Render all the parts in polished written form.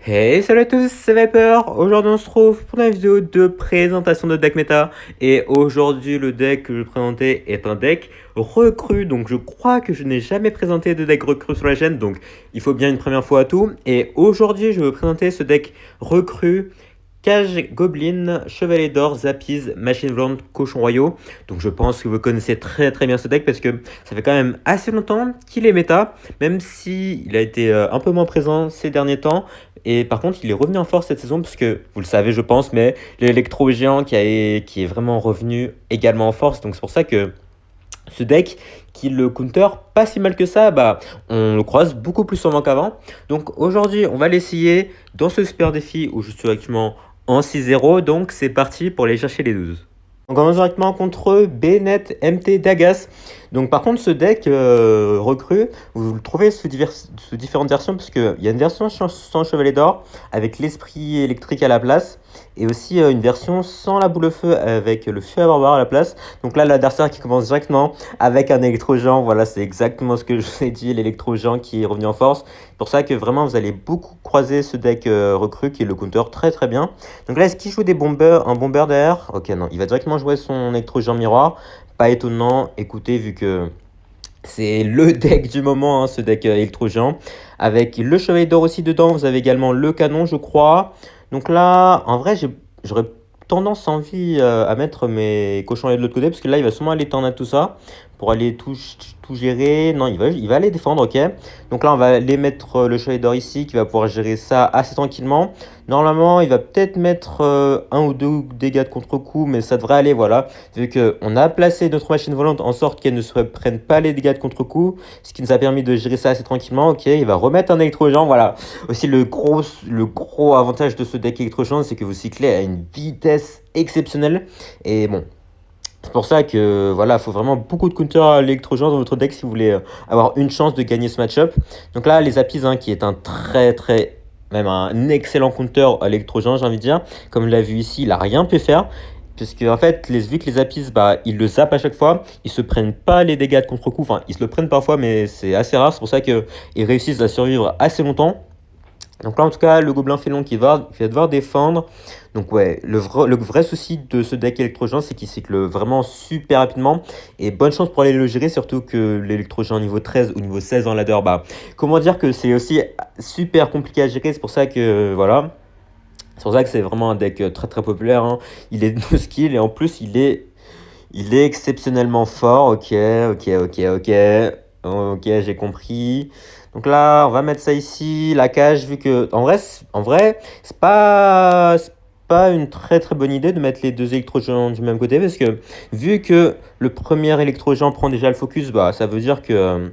Hey, salut à tous, c'est Viper. Aujourd'hui, on se trouve pour une vidéo de présentation de deck méta. Et aujourd'hui, le deck que je vais présenter est un deck recru. Donc, je crois que je n'ai jamais présenté de deck recru sur la chaîne. Donc, il faut bien une première fois à tout. Et aujourd'hui, je vais vous présenter ce deck recru. Cage Goblin, Chevalier d'Or, Zapiz, Machine Volante, Cochon Royaux. Donc je pense que vous connaissez très très bien ce deck parce que ça fait quand même assez longtemps qu'il est méta, même si il a été un peu moins présent ces derniers temps. Et par contre, il est revenu en force cette saison parce que, vous le savez je pense, mais l'électro géant qui est vraiment revenu également en force. Donc c'est pour ça que ce deck qui le counter pas si mal que ça, bah on le croise beaucoup plus souvent qu'avant. Donc aujourd'hui, on va l'essayer dans ce super défi où je suis actuellement en 6-0. Donc c'est parti pour aller chercher les 12. On commence directement contre Bennett MT Dagas. Donc par contre ce deck recru, vous le trouvez sous différentes versions, parce qu'il y a une version sans Chevalier d'Or avec l'esprit électrique à la place, et aussi une version sans la boule de feu avec le feu à barbare à la place. Donc là l'adversaire qui commence directement avec un électro-géant, voilà, c'est exactement ce que je vous ai dit, l'électro-géant qui est revenu en force. C'est pour ça que vraiment vous allez beaucoup croiser ce deck recru qui est le counter très très bien. Donc là, est-ce qu'il joue un bomber derrière? Ok, non, il va directement jouer son électro-géant miroir. Pas étonnant, écoutez, vu que c'est le deck du moment, hein, ce deck électro-géant. Avec le chevalier d'or aussi dedans, vous avez également le canon, je crois. Donc là, en vrai, j'aurais envie à mettre mes cochons de l'autre côté, parce que là, il va sûrement aller tornade tout ça, pour aller tout gérer. Non, il va aller défendre, ok. Donc là, on va aller mettre le chevalier d'or ici, qui va pouvoir gérer ça assez tranquillement. Normalement, il va peut-être mettre un ou deux dégâts de contre-coup, mais ça devrait aller, voilà. Vu qu'on a placé notre machine volante en sorte qu'elle ne se prenne pas les dégâts de contre-coup, ce qui nous a permis de gérer ça assez tranquillement. Ok, il va remettre un électro-géant, voilà. Aussi, le gros avantage de ce deck électro-géant, c'est que vous cyclez à une vitesse exceptionnelle. Et bon, c'est pour ça que voilà, il faut vraiment beaucoup de counter à l'électro-géant dans votre deck si vous voulez avoir une chance de gagner ce match-up. Donc là, les Apis, hein, qui est même un excellent counter à l'électro-géant, j'ai envie de dire. Comme vous l'avez vu ici, il n'a rien pu faire. Parce que en fait, vu que les Apis, bah, ils le zappent à chaque fois, ils se prennent pas les dégâts de contre-coup. Enfin, ils se le prennent parfois, mais c'est assez rare. C'est pour ça qu'ils réussissent à survivre assez longtemps. Donc là, en tout cas, le gobelin félon qui va devoir défendre. Donc ouais, le vrai souci de ce deck électro-géant, c'est qu'il cycle vraiment super rapidement. Et bonne chance pour aller le gérer, surtout que l'électro-géant niveau 13 ou niveau 16 en ladder, bah, comment dire que c'est aussi super compliqué à gérer. C'est pour ça que, voilà. C'est pour ça que c'est vraiment un deck très très populaire, hein. Il est de skill et en plus, il est exceptionnellement fort. Ok, ok, ok, ok. Ok, j'ai compris. Donc là, on va mettre ça ici, la cage, vu que en vrai, c'est pas une très très bonne idée de mettre les deux électro-géants du même côté, parce que vu que le premier électro-géant prend déjà le focus, bah ça veut dire que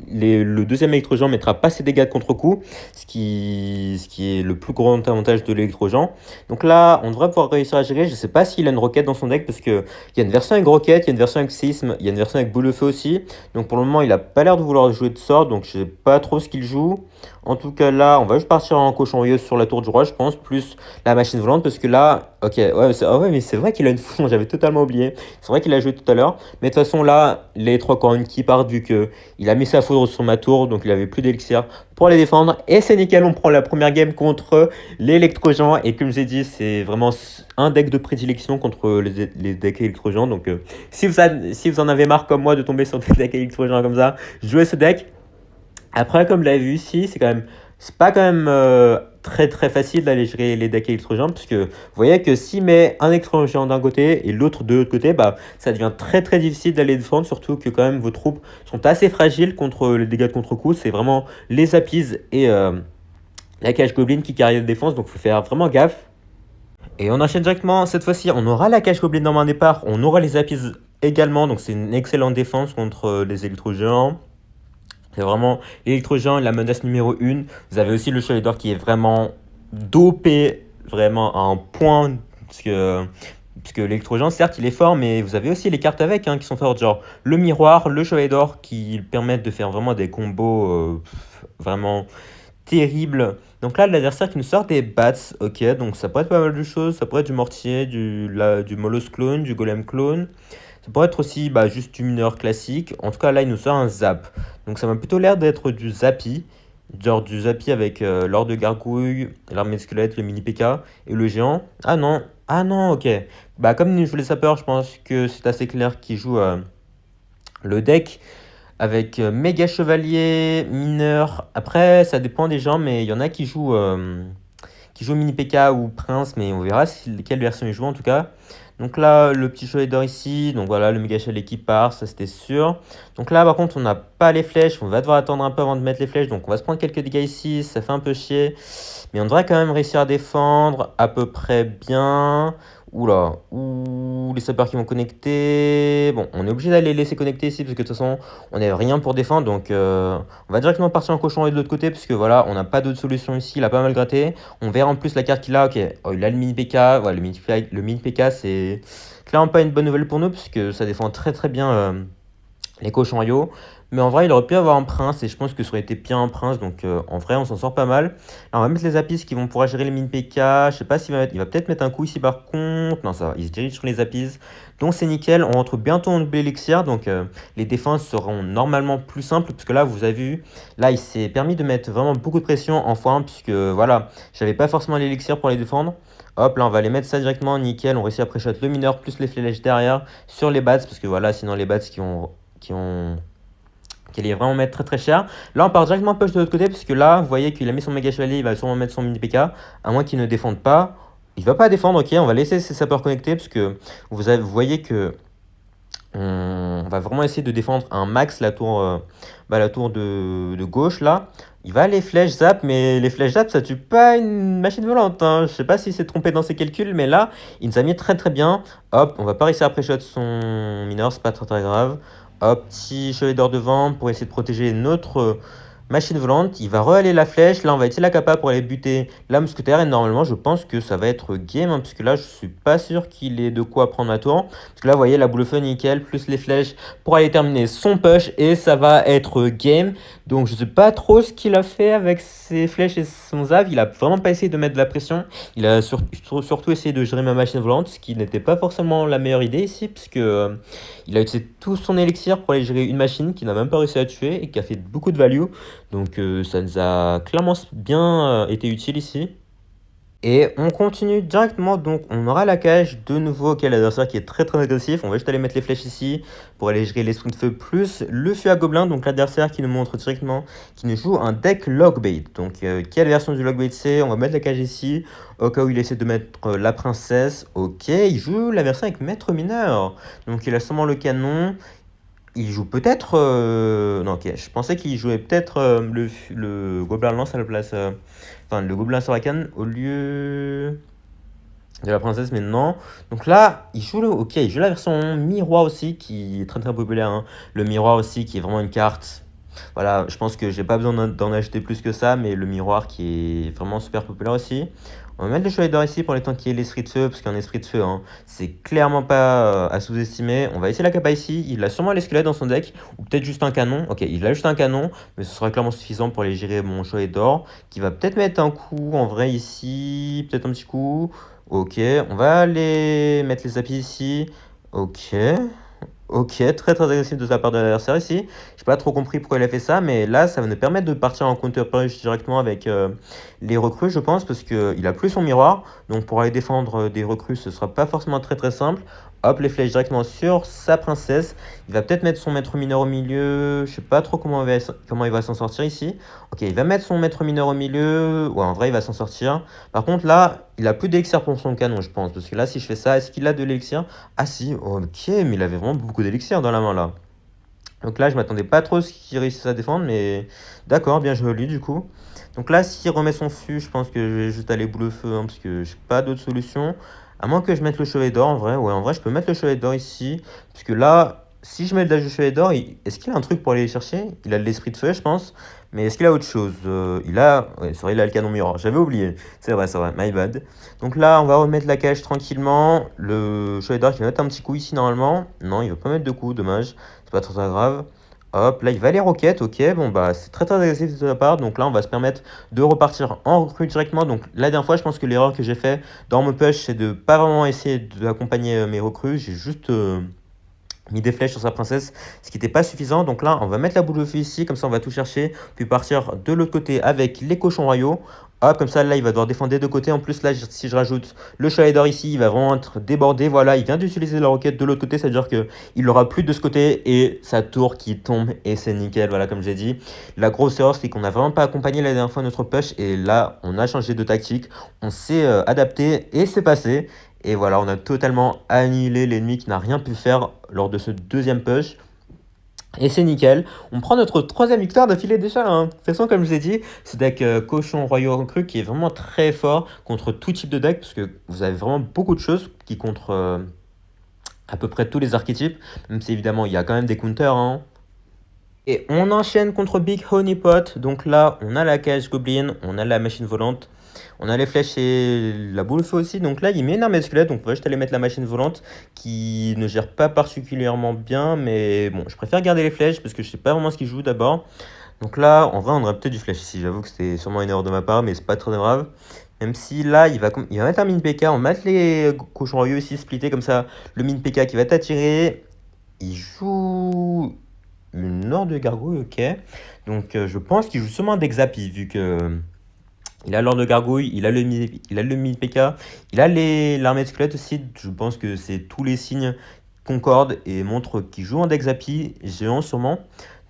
le deuxième électro-géant mettra pas ses dégâts de contre-coup, ce qui est le plus grand avantage de l'électro-géant. Donc là, on devrait pouvoir réussir à gérer. Je sais pas s'il a une roquette dans son deck, parce qu'il y a une version avec roquette, il y a une version avec séisme, il y a une version avec boule de feu aussi. Donc pour le moment, il a pas l'air de vouloir jouer de sort, donc je sais pas trop ce qu'il joue. En tout cas, là, on va juste partir en cochon rieuse sur la tour du roi, je pense, plus la machine volante, parce que là, ok, ouais, mais c'est vrai qu'il a une fond, j'avais totalement oublié. C'est vrai qu'il a joué tout à l'heure, mais de toute façon, là, les 3 couronnes qui partent, vu que il a mis sa foudre sur ma tour, donc il avait plus d'élixir pour les défendre. Et c'est nickel, on prend la première game contre l'électro-géant. Et comme j'ai dit, c'est vraiment un deck de prédilection contre les decks électro-géants. Donc si vous en avez marre comme moi de tomber sur des decks électro-géants comme ça, jouez ce deck. Après, comme vous l'avez vu ici, c'est pas quand même très très facile d'aller gérer les decks électro-géants, parce que vous voyez que s'il met un électro-géant d'un côté et l'autre de l'autre côté, bah ça devient très très difficile d'aller défendre, surtout que quand même vos troupes sont assez fragiles contre les dégâts de contre-coup. C'est vraiment les Apis et la cage Goblin qui carry de défense, donc il faut faire vraiment gaffe. Et on enchaîne directement, cette fois-ci on aura la cage Goblin dans main départ, on aura les Apis également, donc c'est une excellente défense contre les électro-géants. C'est vraiment l'électro-géant, la menace numéro 1. Vous avez aussi le chevalier d'or qui est vraiment dopé, vraiment à un point. Parce que l'électro-géant, certes, il est fort, mais vous avez aussi les cartes avec, hein, qui sont fortes. Genre le miroir, le chevalier d'or, qui permettent de faire vraiment des combos vraiment terribles. Donc là, l'adversaire qui nous sort des bats, ok, donc ça pourrait être pas mal de choses. Ça pourrait être du mortier, du molosse clone, du golem clone. Ça pourrait être aussi juste du mineur classique. En tout cas, là, il nous sort un zap. Donc ça m'a plutôt l'air d'être du zappy. Genre du Zappy avec l'or de gargouille, l'armée de squelette, le mini P.K. et le géant. Ah non, ok. Bah comme je joue les sapeurs, je pense que c'est assez clair qui joue le deck avec méga chevalier, mineur. Après, ça dépend des gens, mais il y en a qui jouent mini P.K. ou prince, mais on verra quelle version ils jouent en tout cas. Donc là, le petit chevalier d'or ici. Donc voilà, le méga chevalier qui part, ça c'était sûr. Donc là, par contre, on n'a pas les flèches. On va devoir attendre un peu avant de mettre les flèches. Donc on va se prendre quelques dégâts ici. Ça fait un peu chier. Mais on devrait quand même réussir à défendre à peu près bien. Oula, ouh, les sapeurs qui vont connecter. Bon, on est obligé d'aller les laisser connecter ici parce que de toute façon, on n'a rien pour défendre. Donc, on va directement partir en cochon de l'autre côté parce que voilà, on n'a pas d'autre solution ici. Il a pas mal gratté. On verra en plus la carte qu'il a. Ok, oh, il a le mini PK. Ouais, le mini PK, c'est clairement pas une bonne nouvelle pour nous puisque ça défend très très bien les cochons royaux. Mais en vrai, il aurait pu avoir un prince et je pense que ça aurait été bien un prince. Donc en vrai, on s'en sort pas mal. Là, on va mettre les apis qui vont pouvoir gérer les mini PK. Je sais pas s'il va mettre... Il va peut-être mettre un coup ici par contre. Non, ça va. Il se dirige sur les apis. Donc c'est nickel. On rentre bientôt en double élixir. Donc les défenses seront normalement plus simples. Puisque là, vous avez vu, là, il s'est permis de mettre vraiment beaucoup de pression en x1. Puisque voilà, j'avais pas forcément l'élixir pour les défendre. Hop, là, on va aller mettre ça directement. Nickel. On réussit à pré-shot le mineur plus les flèches derrière sur les bats. Parce que voilà, sinon les bats qui allait vraiment mettre très très cher. Là, on part directement push de l'autre côté, parce que là, vous voyez qu'il a mis son méga chevalier, il va sûrement mettre son mini PK, à moins qu'il ne défende pas. Il va pas défendre, ok, on va laisser ses sapeurs connectés, parce que vous voyez que on va vraiment essayer de défendre un max la tour de gauche là. Il va les flèches zap, mais les flèches zap ça tue pas une machine volante, hein. Je sais pas s'il s'est trompé dans ses calculs, mais là il nous a mis très très bien. Hop, on va pas réussir à pré-shot son mineur, c'est pas très très grave. Hop, petit chevalier d'or devant pour essayer de protéger notre machine volante. Il va re-aller la flèche. Là, on va utiliser la capa pour aller buter la mousquetaire. Et normalement, je pense que ça va être game, hein, puisque là, je suis pas sûr qu'il ait de quoi prendre ma tour. Parce que là, vous voyez, la boule de feu, nickel, plus les flèches pour aller terminer son push. Et ça va être game. Donc, je sais pas trop ce qu'il a fait avec ses flèches et son zav. Il a vraiment pas essayé de mettre de la pression. Il a surtout essayé de gérer ma machine volante, ce qui n'était pas forcément la meilleure idée ici, puisque il a utilisé tout son élixir pour aller gérer une machine qui n'a même pas réussi à tuer et qui a fait beaucoup de value. Donc ça nous a clairement bien été utile ici. Et on continue directement, donc on aura la cage de nouveau, ok, l'adversaire qui est très très agressif. On va juste aller mettre les flèches ici pour aller gérer l'esprit de feu plus le feu à gobelin. Donc l'adversaire qui nous montre directement qui nous joue un deck logbait. Donc quelle version du logbait c'est? On va mettre la cage ici au cas où il essaie de mettre la princesse. Ok, il joue la version avec maître mineur. Donc il a seulement le canon. Il joue peut-être. Non, ok. Je pensais qu'il jouait peut-être le gobelin lance à la place. Enfin, le gobelin sur la canne au lieu de la princesse, mais non. Donc là, ok, il joue la version miroir aussi, qui est très très populaire, hein. Le miroir aussi, qui est vraiment une carte. Voilà, je pense que j'ai pas besoin d'en acheter plus que ça, mais le miroir qui est vraiment super populaire aussi. On va mettre le chevalier d'or ici pour les temps qu'il y ait l'esprit de feu, parce qu'un esprit de feu, hein, c'est clairement pas à sous-estimer. On va essayer la capa ici. Il a sûrement les squelettes dans son deck, ou peut-être juste un canon. Ok, il a juste un canon, mais ce sera clairement suffisant pour aller gérer mon chevalier d'or, qui va peut-être mettre un coup en vrai ici, peut-être un petit coup. Ok, on va aller mettre les appuis ici. Ok. Ok, très très agressif de sa part de l'adversaire ici. J'ai pas trop compris pourquoi il a fait ça, mais là, ça va nous permettre de partir en counter-punch directement avec les recrues, je pense, parce qu'il a plus son miroir. Donc pour aller défendre des recrues, ce sera pas forcément très très simple. Hop, les flèches directement sur sa princesse. Il va peut-être mettre son maître mineur au milieu. Je sais pas trop comment il va s'en sortir ici. Ok, il va mettre son maître mineur au milieu. Ouais, en vrai, il va s'en sortir. Par contre, là, il a plus d'élixir pour son canon, je pense. Parce que là, si je fais ça, est-ce qu'il a de l'élixir? Ah si, ok, mais il avait vraiment beaucoup d'élixir dans la main là. Donc là, je m'attendais pas trop à ce qu'il réussisse à défendre, mais d'accord, bien joué lui du coup. Donc là, s'il remet son fût, je pense que je vais juste aller boule au feu, hein, parce que j'ai pas d'autre solution. À moins que je mette le chevalier d'or en vrai. Ouais, en vrai, je peux mettre le chevalier d'or ici. Parce que là, si je mets le dash du chevalier d'or, est-ce qu'il a un truc pour aller les chercher? Il a de l'esprit de feu, je pense. Mais est-ce qu'il a autre chose? Il a. Ouais, c'est vrai, il a le canon miroir. J'avais oublié. C'est vrai, my bad. Donc là, on va remettre la cage tranquillement. Le chevalier d'or qui va mettre un petit coup ici normalement. Non, il va pas mettre de coup, dommage. C'est pas très très grave. Hop, là il va les roquettes, ok, bon bah c'est très très agressif de sa part, donc là on va se permettre de repartir en recrue directement. Donc la dernière fois je pense que l'erreur que j'ai fait dans mon push c'est de pas vraiment essayer d'accompagner mes recrues, j'ai juste mis des flèches sur sa princesse, ce qui n'était pas suffisant. Donc là, on va mettre la boule de feu ici, comme ça on va tout chercher, puis partir de l'autre côté avec les cochons royaux. Hop, comme ça, là, il va devoir défendre des deux côtés. En plus, là, si je rajoute le chalet d'or ici, il va vraiment être débordé. Voilà, il vient d'utiliser la roquette de l'autre côté, c'est-à-dire qu'il n'aura plus de ce côté et sa tour qui tombe et c'est nickel. Voilà, comme j'ai dit. La grosse erreur, c'est qu'on n'a vraiment pas accompagné la dernière fois notre push et là, on a changé de tactique. On s'est adapté et c'est passé. Et voilà, on a totalement annihilé l'ennemi qui n'a rien pu faire lors de ce deuxième push. Et c'est nickel. On prend notre troisième victoire d'affilée déjà, hein. De toute façon, comme je vous ai dit, ce deck cochon royaux recrue qui est vraiment très fort contre tout type de deck, parce que vous avez vraiment beaucoup de choses qui contre à peu près tous les archétypes, même si évidemment il y a quand même des counters, hein. Et on enchaîne contre Big Honeypot. Donc là, on a la cage Goblin, on a la machine volante, on a les flèches et la boule de feu aussi. Donc là, il met une armée de squelette. Donc on va juste aller mettre la machine volante qui ne gère pas particulièrement bien. Mais bon, je préfère garder les flèches parce que je sais pas vraiment ce qu'il joue d'abord. Donc là, en vrai, on aurait peut-être du flèche ici. J'avoue que c'était sûrement une erreur de ma part, mais c'est pas très grave. Même si là, il va mettre un mine PK. On va mettre les cochons royaux ici splittés comme ça. Le mine PK qui va t'attirer. Il joue une horde de gargouille, ok. Donc je pense qu'il joue sûrement un deck Zappy, vu que il a l'ordre de gargouille, il a le mid PK, il a l'armée de squelette aussi. Je pense que c'est tous les signes concordent et montrent qu'il joue un deck Zappy géant sûrement.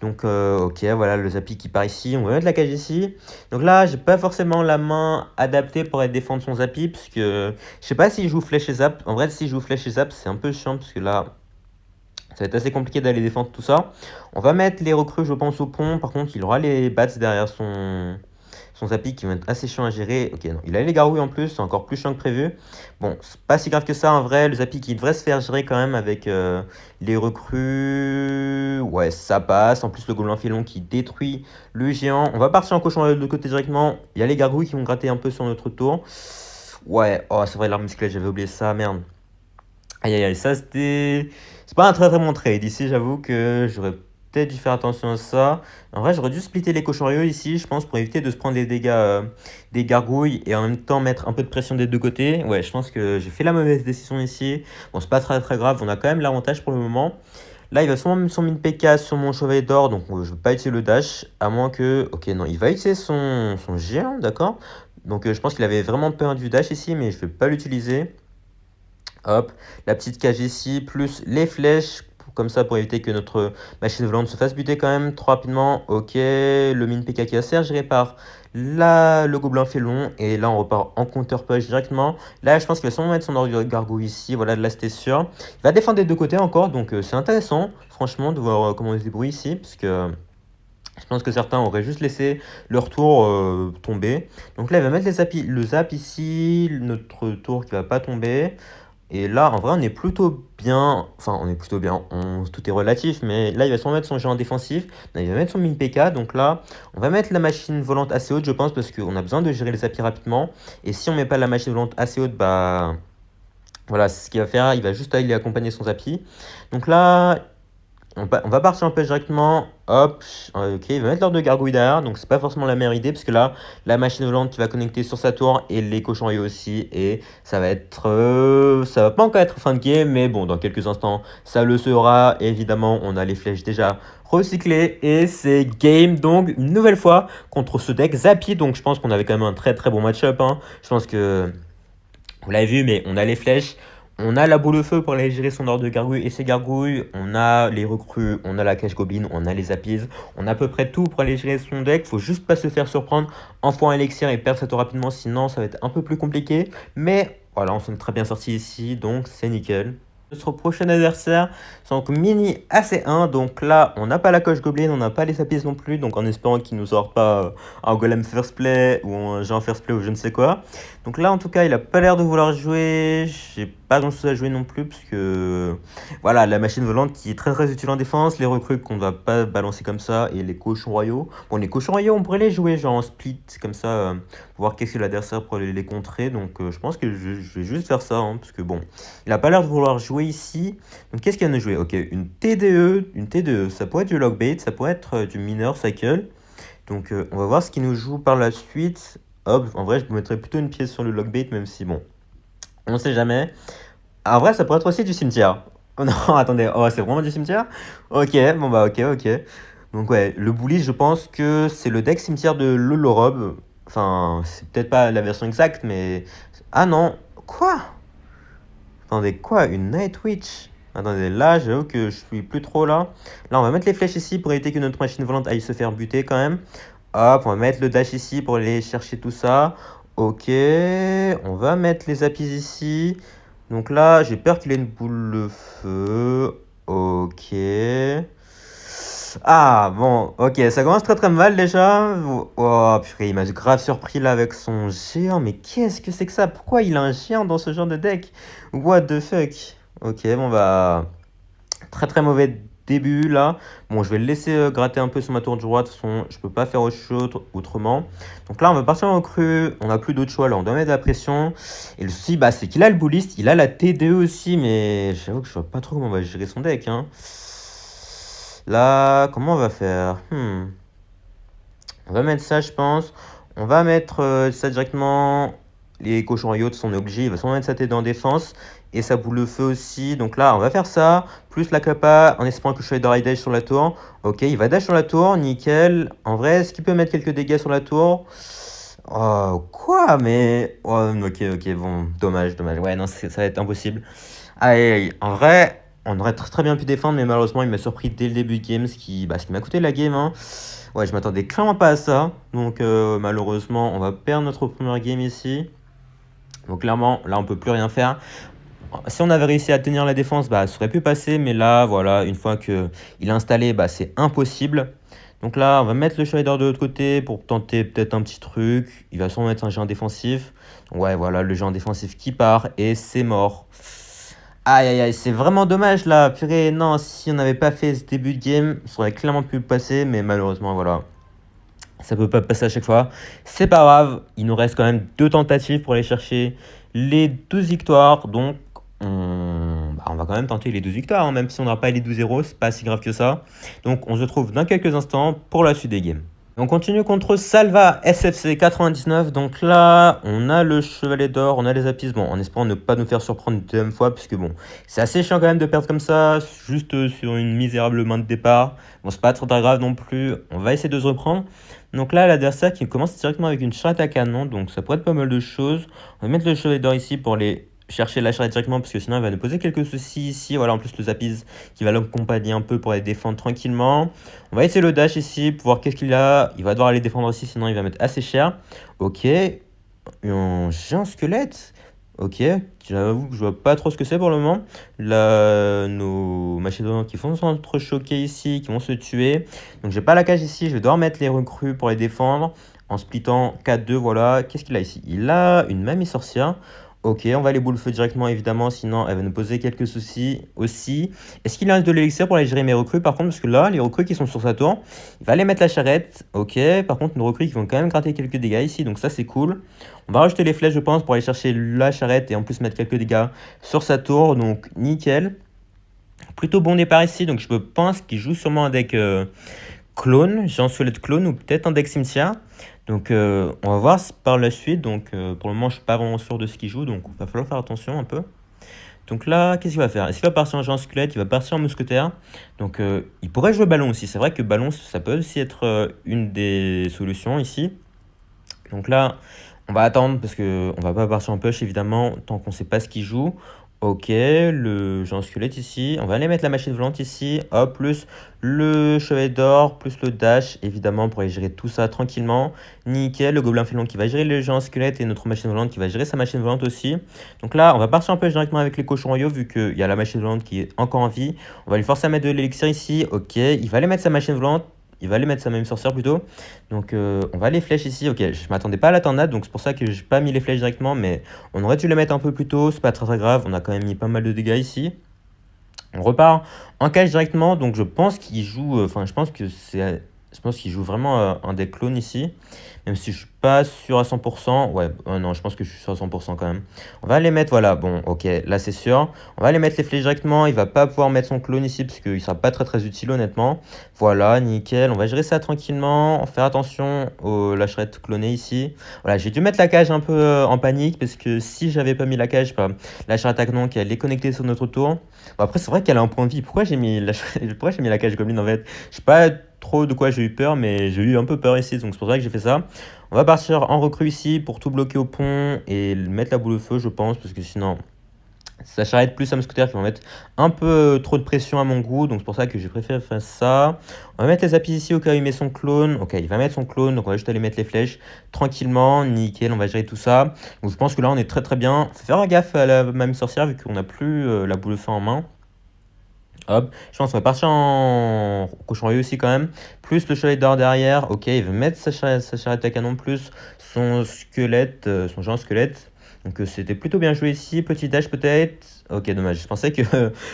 Donc ok, voilà le Zappy qui part ici. On va mettre la cage ici. Donc là, j'ai pas forcément la main adaptée pour aller défendre son Zappy, parce que je sais pas s'il joue flèche et zap. En vrai, s'il joue flèche et zap, c'est un peu chiant parce que là, ça va être assez compliqué d'aller défendre tout ça. On va mettre les recrues, je pense, au pont. Par contre, il aura les bats derrière son Zappy qui va être assez chiant à gérer. Ok, non, il a les gargouilles en plus, c'est encore plus chiant que prévu. Bon, c'est pas si grave que ça en vrai. Le Zappy qui devrait se faire gérer quand même avec les recrues. Ouais, ça passe. En plus, le gobelin filon qui détruit le géant. On va partir en cochon de côté directement. Il y a les gargouilles qui vont gratter un peu sur notre tour. Ouais, oh, c'est vrai, l'arme musclée, j'avais oublié ça, merde. Aïe aïe aïe, ça c'était. C'est pas un très très bon trade. Ici, j'avoue que j'aurais peut-être dû faire attention à ça. En vrai, j'aurais dû splitter les cochons royaux ici, je pense, pour éviter de se prendre des dégâts des gargouilles et en même temps mettre un peu de pression des deux côtés. Ouais, je pense que j'ai fait la mauvaise décision ici. Bon, c'est pas très très grave, on a quand même l'avantage pour le moment. Là, il va sûrement mettre son mine PK sur mon chevet d'or, donc je ne vais pas utiliser le dash, à moins que. Ok, non, il va utiliser son géant, d'accord. Donc je pense qu'il avait vraiment peur du dash ici, mais je ne vais pas l'utiliser. Hop, la petite cage ici, plus les flèches, comme ça pour éviter que notre machine volante se fasse buter quand même trop rapidement. Ok, le mine PK qui va se faire gérer par le gobelin félon. Et là, on repart en counter push directement. Là, je pense qu'il va sûrement mettre son ordre de gargouille ici. Voilà, de là, c'était sûr. Il va défendre des deux côtés encore, donc c'est intéressant, franchement, de voir comment il se débrouille ici, parce que je pense que certains auraient juste laissé leur tour tomber. Donc là, il va mettre le zap ici, notre tour qui va pas tomber. Et là, en vrai, on est plutôt bien. Enfin, on est plutôt bien. Tout est relatif. Mais là, il va sûrement mettre son géant défensif. Là, il va mettre son mine PK. Donc là, on va mettre la machine volante assez haute, je pense, parce qu'on a besoin de gérer les zappies rapidement. Et si on met pas la machine volante assez haute, bah. Voilà, c'est ce qu'il va faire. Il va juste aller accompagner son zappy. Donc là, on va partir un peu directement. Hop, ok, il va mettre l'ordre de gargouille derrière. Donc c'est pas forcément la meilleure idée, parce que là, la machine volante qui va connecter sur sa tour et les cochons royaux aussi. Et ça va être. Ça va pas encore être fin de game, mais bon, dans quelques instants, ça le sera. Évidemment, on a les flèches déjà recyclées. Et c'est game, donc, une nouvelle fois contre ce deck Zappy. Donc je pense qu'on avait quand même un très très bon match-up, hein. Je pense que. Vous l'avez vu, mais on a les flèches. On a la boule de feu pour aller gérer son ordre de gargouille et ses gargouilles. On a les recrues, on a la cage goblin, on a les appies. On a à peu près tout pour aller gérer son deck. Faut juste pas se faire surprendre en fouant un élixir et perdre sa tour rapidement. Sinon, ça va être un peu plus compliqué. Mais voilà, on s'en est très bien sorti ici. Donc, c'est nickel. Notre prochain adversaire, c'est donc Mini AC1. Donc là, on n'a pas la coche Goblin, on n'a pas les appies non plus. Donc en espérant qu'il nous sort pas un Golem First Play ou un Géant First Play ou je ne sais quoi. Donc là, en tout cas, il a pas l'air de vouloir jouer. J'ai pas grand chose à jouer non plus parce que voilà, la machine volante qui est très très utile en défense, les recrues qu'on ne va pas balancer comme ça et les cochons royaux. Bon, les cochons royaux, on pourrait les jouer genre en split comme ça, pour voir qu'est-ce que l'adversaire pour les contrer. Donc je pense que je vais juste faire ça, hein, parce que bon, il a pas l'air de vouloir jouer ici. Donc qu'est-ce qu'il vient de jouer? Ok, une TDE, ça pourrait être du lockbait, ça pourrait être du mineur cycle. Donc on va voir ce qu'il nous joue par la suite. Hop, en vrai, je mettrais plutôt une pièce sur le lockbait, même si bon, on sait jamais. En vrai, ça pourrait être aussi du cimetière. Oh non, attendez, oh, c'est vraiment du cimetière? Ok, bon bah ok. Donc ouais, le bully, je pense que c'est le deck cimetière de Lolorob. Enfin, c'est peut-être pas la version exacte, mais... Ah non, quoi? Attendez, quoi? Une Night Witch? Attendez, là, j'avoue que je suis plus trop là. Là, on va mettre les flèches ici pour éviter que notre machine volante aille se faire buter quand même. Hop, on va mettre le dash ici pour aller chercher tout ça. Ok, on va mettre les appuis ici. Donc là, j'ai peur qu'il ait une boule de feu. Ok. Ah, bon, ok, ça commence très très mal déjà. Oh, purée, il m'a grave surpris là avec son géant. Mais qu'est-ce que c'est que ça? Pourquoi il a un géant dans ce genre de deck? What the fuck? Ok, bon bah... Très très mauvais début là. Bon, je vais le laisser gratter un peu sur ma tour de roi. De toute façon, je peux pas faire autre chose autrement. Donc là, on va partir en crue. On n'a plus d'autre choix là. On doit mettre de la pression. Et le souci, bah, c'est qu'il a le bullist. Il a la TDE aussi. Mais j'avoue que je vois pas trop comment on va gérer son deck. Hein. Là, comment on va faire? On va mettre ça, je pense. On va mettre ça directement. Les cochons royaux, on est obligé. Il va sûrement mettre sa tête en défense. Et ça boule le feu aussi. Donc là, on va faire ça. Plus la capa en espérant que Shredder dash sur la tour. Ok, il va dash sur la tour. Nickel. En vrai, est-ce qu'il peut mettre quelques dégâts sur la tour? Oh, quoi? Mais... Oh, ok. Bon, dommage. Ouais, non, ça va être impossible. Aïe. En vrai, on aurait très bien pu défendre. Mais malheureusement, il m'a surpris dès le début de game. Ce qui m'a coûté la game. Hein. Ouais, je m'attendais clairement pas à ça. Donc malheureusement, on va perdre notre première game ici. Donc clairement, là, on peut plus rien faire. Si on avait réussi à tenir la défense, bah, ça aurait pu passer. Mais là, voilà, une fois qu'il est installé, bah, c'est impossible. Donc là, on va mettre le Shredder de l'autre côté pour tenter peut-être un petit truc. Il va sûrement mettre un géant défensif. Ouais, voilà, le géant défensif qui part et c'est mort. Aïe, c'est vraiment dommage là. Purée, non, si on n'avait pas fait ce début de game, ça aurait clairement pu passer. Mais malheureusement, voilà. Ça peut pas passer à chaque fois. C'est pas grave. Il nous reste quand même 2 tentatives pour aller chercher les 12 victoires. Donc, on va quand même tenter les 12 victoires. Hein. Même si on n'aura pas les 12-0, c'est pas si grave que ça. Donc, on se retrouve dans quelques instants pour la suite des games. On continue contre Salva SFC 99. Donc là, on a le chevalet d'or, on a les appuis. Bon, en espérant ne pas nous faire surprendre une deuxième fois, puisque bon, c'est assez chiant quand même de perdre comme ça, juste sur une misérable main de départ. Bon, c'est pas très grave non plus. On va essayer de se reprendre. Donc là, l'adversaire qui commence directement avec une charrette à canon, donc ça pourrait être pas mal de choses. On va mettre le chevalet d'or ici pour les chercher la charrette directement parce que sinon il va nous poser quelques soucis ici. Voilà, en plus le Zappies qui va l'accompagner un peu pour aller défendre tranquillement. On va essayer le dash ici pour voir qu'est-ce qu'il a. Il va devoir aller défendre aussi, sinon il va mettre assez cher. Ok, un géant squelette. Ok, j'avoue que je vois pas trop ce que c'est pour le moment. Là, nos machines volantes qui vont s'entrechoquer ici, qui vont se tuer. Donc j'ai pas la cage ici, je vais devoir mettre les recrues pour les défendre. En splittant 4-2, voilà. Qu'est-ce qu'il a ici? Il a une mamie sorcière. Ok, on va les boule feu directement évidemment, sinon elle va nous poser quelques soucis aussi. Est-ce qu'il a de l'élixir pour aller gérer mes recrues par contre? Parce que là, les recrues qui sont sur sa tour, il va aller mettre la charrette. Ok, par contre, nos recrues qui vont quand même gratter quelques dégâts ici, donc ça c'est cool. On va rajouter les flèches, je pense, pour aller chercher la charrette et en plus mettre quelques dégâts sur sa tour, donc nickel. Plutôt bon départ ici, donc je pense qu'il joue sûrement un deck clone, géant squelette clone ou peut-être un deck cimetière. Donc on va voir par la suite. Donc pour le moment, je suis pas vraiment sûr de ce qu'il joue, donc il va falloir faire attention un peu. Donc là, qu'est-ce qu'il va faire? Est-ce qu'il va partir en géant squelette? Il va partir en mousquetaire. Donc il pourrait jouer ballon aussi. C'est vrai que ballon, ça peut aussi être une des solutions ici. Donc là, on va attendre parce qu'on va pas partir en push évidemment tant qu'on sait pas ce qu'il joue. Ok, le géant squelette ici. On va aller mettre la machine volante ici. Hop, plus le chevet d'or, plus le dash, évidemment, pour aller gérer tout ça tranquillement. Nickel, le gobelin félon qui va gérer le géant squelette et notre machine volante qui va gérer sa machine volante aussi. Donc là, on va partir un peu directement avec les cochons royaux vu qu'il y a la machine volante qui est encore en vie. On va lui forcer à mettre de l'élixir ici. Ok, il va aller mettre sa machine volante. Il va aller mettre sa même sorcière plutôt. Donc on va les flèches ici. Ok, je m'attendais pas à la tornade, donc c'est pour ça que j'ai pas mis les flèches directement, mais on aurait dû les mettre un peu plus tôt. C'est pas très grave, on a quand même mis pas mal de dégâts ici. On repart en cage directement, donc je pense qu'il joue. Enfin, je pense que c'est Je pense qu'il joue vraiment un deck clone ici. Même si je suis pas sûr à 100%. Ouais, non, je pense que je suis sûr à 100% quand même. On va les mettre, voilà. Bon, ok, là c'est sûr. On va les mettre les flèches directement. Il va pas pouvoir mettre son clone ici parce qu'il sera pas très très utile honnêtement. Voilà, nickel. On va gérer ça tranquillement. Faire attention aux lâcherettes clonées ici. Voilà, j'ai dû mettre la cage un peu en panique parce que si j'avais pas mis la cage, bah, la lâcherette à canon qui allait connecter sur notre tour. Bon, après, c'est vrai qu'elle a un point de vie. Pourquoi j'ai mis pourquoi j'ai mis la cage Goblin en fait? Je sais pas trop de quoi j'ai eu peur, mais j'ai eu un peu peur ici, donc c'est pour ça que j'ai fait ça. On va partir en recrue ici pour tout bloquer au pont et mettre la boule de feu, je pense, parce que sinon, ça charrette plus à mon scooter qui va mettre un peu trop de pression à mon goût, donc c'est pour ça que j'ai préféré faire ça. On va mettre les appuis ici au cas où il met son clone. Ok, il va mettre son clone, donc on va juste aller mettre les flèches tranquillement, nickel, on va gérer tout ça. Donc je pense que là on est très très bien. Faut faire gaffe à la même sorcière vu qu'on n'a plus la boule de feu en main. Hop, je pense qu'on va partir en cochon aussi quand même. Plus le cheval d'or derrière. Ok, il veut mettre sa charrette à canon plus son squelette, son géant squelette. Donc c'était plutôt bien joué ici. Petit dash peut-être. Ok, dommage. Je pensais que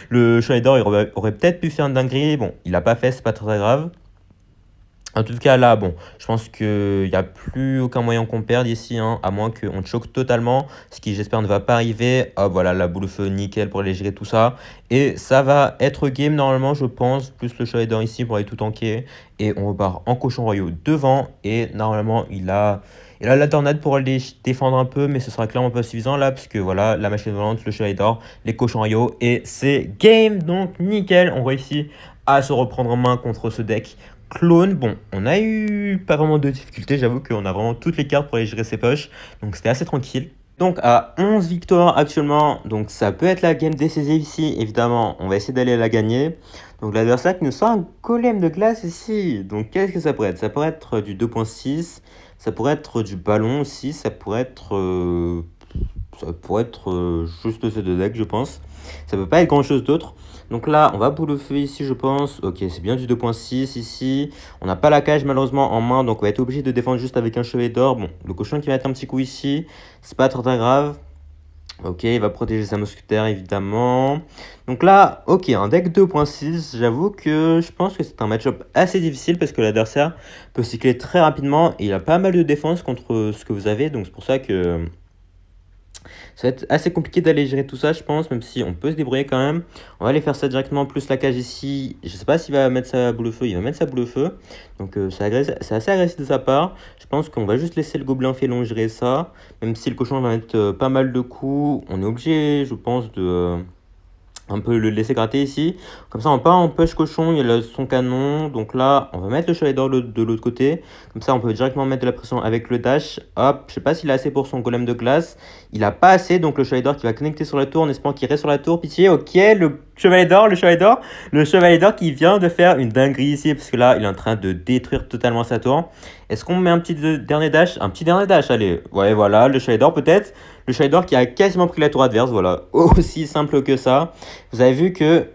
le cheval d'or aurait peut-être pu faire une dinguerie. Bon, il l'a pas fait, c'est pas très grave. En tout cas, là, bon, je pense qu'il n'y a plus aucun moyen qu'on perde ici, hein, à moins qu'on choque totalement, ce qui, j'espère, ne va pas arriver. Hop, voilà, la boule de feu, nickel pour aller gérer tout ça. Et ça va être game, normalement, je pense, plus le cheval d'or ici pour aller tout tanker. Et on repart en cochon royaux devant. Et normalement, il a la tornade pour aller défendre un peu, mais ce sera clairement pas suffisant là, parce que voilà, la machine volante, le cheval d'or, les cochons royaux, et c'est game. Donc, nickel, on réussit à se reprendre en main contre ce deck clone. Bon, on a eu pas vraiment de difficultés, j'avoue qu'on a vraiment toutes les cartes pour aller gérer ses poches, donc c'était assez tranquille. Donc à 11 victoires actuellement, donc ça peut être la game décisive ici, évidemment, on va essayer d'aller la gagner. Donc l'adversaire qui nous sort un golem de glace ici, donc qu'est-ce que ça pourrait être? Ça pourrait être du 2.6, ça pourrait être du ballon aussi, ça pourrait être juste ces deux decks je pense. Ça peut pas être grand chose d'autre. Donc là, on va boule le feu ici, je pense. Ok, c'est bien du 2.6 ici. On n'a pas la cage malheureusement en main, donc on va être obligé de défendre juste avec un chevet d'or. Bon, le cochon qui va être un petit coup ici, c'est pas très très grave. Ok, il va protéger sa mousquetaire évidemment. Donc là, ok, un deck 2.6, j'avoue que je pense que c'est un match-up assez difficile parce que l'adversaire peut cycler très rapidement et il a pas mal de défense contre ce que vous avez, donc c'est pour ça que ça va être assez compliqué d'aller gérer tout ça, je pense, même si on peut se débrouiller quand même. On va aller faire ça directement, plus la cage ici. Je sais pas s'il va mettre sa boule de feu, il va mettre sa boule de feu. Donc c'est assez agressif de sa part. Je pense qu'on va juste laisser le gobelin félon gérer ça. Même si le cochon va mettre pas mal de coups, on est obligé, je pense, de un peu le laisser gratter ici. Comme ça, on part en push cochon, il y a son canon. Donc là, on va mettre le cheval d'or de l'autre côté. Comme ça, on peut directement mettre de la pression avec le dash. Hop, je sais pas s'il a assez pour son golem de glace. Il a pas assez, donc le cheval d'or qui va connecter sur la tour en espérant qu'il reste sur la tour. Pitié, ok, le chevalier d'or qui vient de faire une dinguerie ici. Parce que là, il est en train de détruire totalement sa tour. Est-ce qu'on met un petit dernier dash? Un petit dernier dash, allez. Ouais, voilà, le chevalier d'or peut-être. Le Shadow qui a quasiment pris la tour adverse, voilà, aussi simple que ça. Vous avez vu que,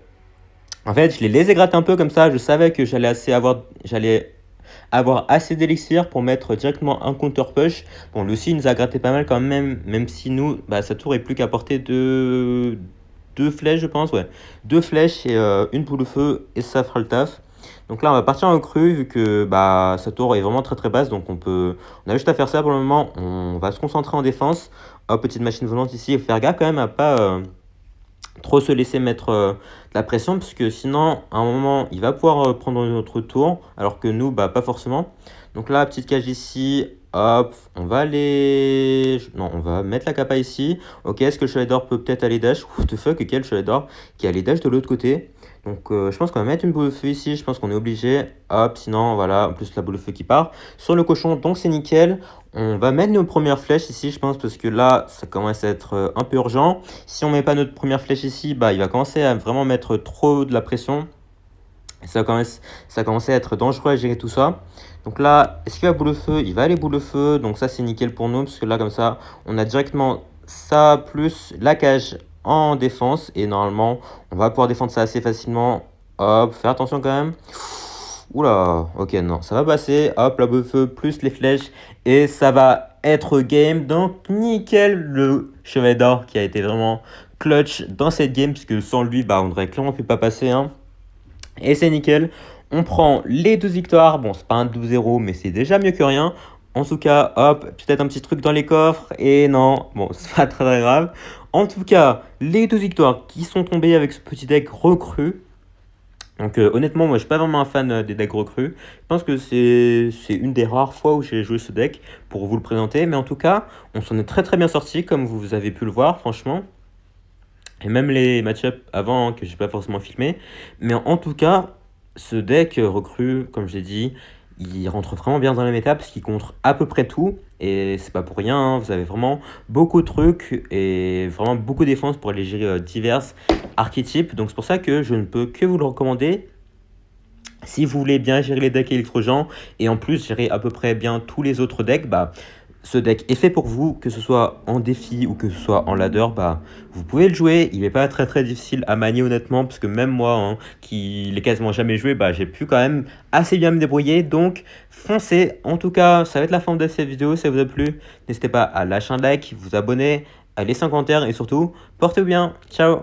en fait, je l'ai laissé gratter un peu comme ça. Je savais que j'allais avoir assez d'élixir pour mettre directement un counter push. Bon, lui aussi, il nous a gratté pas mal quand même, même si nous, bah, sa tour est plus qu'à portée de deux flèches, je pense, ouais. Deux flèches et une boule de feu, et ça fera le taf. Donc là, on va partir en crue, vu que bah, sa tour est vraiment très très basse, donc on a juste à faire ça pour le moment. On va se concentrer en défense. Hop, petite machine volante ici. Faire gaffe quand même à pas trop se laisser mettre de la pression, parce que sinon, à un moment, il va pouvoir prendre notre tour, alors que nous, bah, pas forcément. Donc là, petite cage ici. Hop, on va aller... Non, on va mettre la capa ici. Ok, est-ce que le cheval d'or peut peut-être aller dash? What the fuck, quel cheval d'or qui allait dash de l'autre côté? Donc je pense qu'on va mettre une boule de feu ici, je pense qu'on est obligé. Hop, sinon voilà, en plus la boule de feu qui part sur le cochon, donc c'est nickel. On va mettre nos premières flèches ici, je pense, parce que là, ça commence à être un peu urgent. Si on met pas notre première flèche ici, bah il va commencer à vraiment mettre trop de la pression. Ça commence à être dangereux à gérer tout ça. Donc là, est-ce qu'il va boule de feu? Il va aller boule de feu, donc ça c'est nickel pour nous, parce que là comme ça, on a directement ça plus la cage en défense, et normalement, on va pouvoir défendre ça assez facilement. Hop, faire attention quand même. Oula, ok, non, ça va passer. Hop, la boule de feu plus les flèches, et ça va être game. Donc nickel, le chevet d'or qui a été vraiment clutch dans cette game, parce que sans lui, bah on aurait clairement pu pas passer, hein. Et c'est nickel. On prend les 12 victoires. Bon, c'est pas un 12-0, mais c'est déjà mieux que rien. En tout cas, hop, peut-être un petit truc dans les coffres. Et non, bon, c'est pas très grave. En tout cas, les 12 victoires qui sont tombées avec ce petit deck recru. Donc honnêtement, moi je suis pas vraiment un fan des decks recrues. Je pense que c'est une des rares fois où j'ai joué ce deck pour vous le présenter. Mais en tout cas, on s'en est très très bien sorti comme vous avez pu le voir, franchement. Et même les match-ups avant que j'ai pas forcément filmé. Mais en tout cas, ce deck recru, comme je l'ai dit, il rentre vraiment bien dans la méta parce qu'il contre à peu près tout. Et c'est pas pour rien, hein, vous avez vraiment beaucoup de trucs et vraiment beaucoup de défenses pour aller gérer diverses archétypes. Donc c'est pour ça que je ne peux que vous le recommander. Si vous voulez bien gérer les decks électrogents et en plus gérer à peu près bien tous les autres decks, bah, ce deck est fait pour vous, que ce soit en défi ou que ce soit en ladder, bah, vous pouvez le jouer. Il n'est pas très très difficile à manier honnêtement, parce que même moi, hein, qui l'ai quasiment jamais joué, bah, j'ai pu quand même assez bien me débrouiller. Donc foncez, en tout cas, ça va être la fin de cette vidéo. Si ça vous a plu, n'hésitez pas à lâcher un like, vous abonner, à laisser un commentaire et surtout, portez-vous bien. Ciao!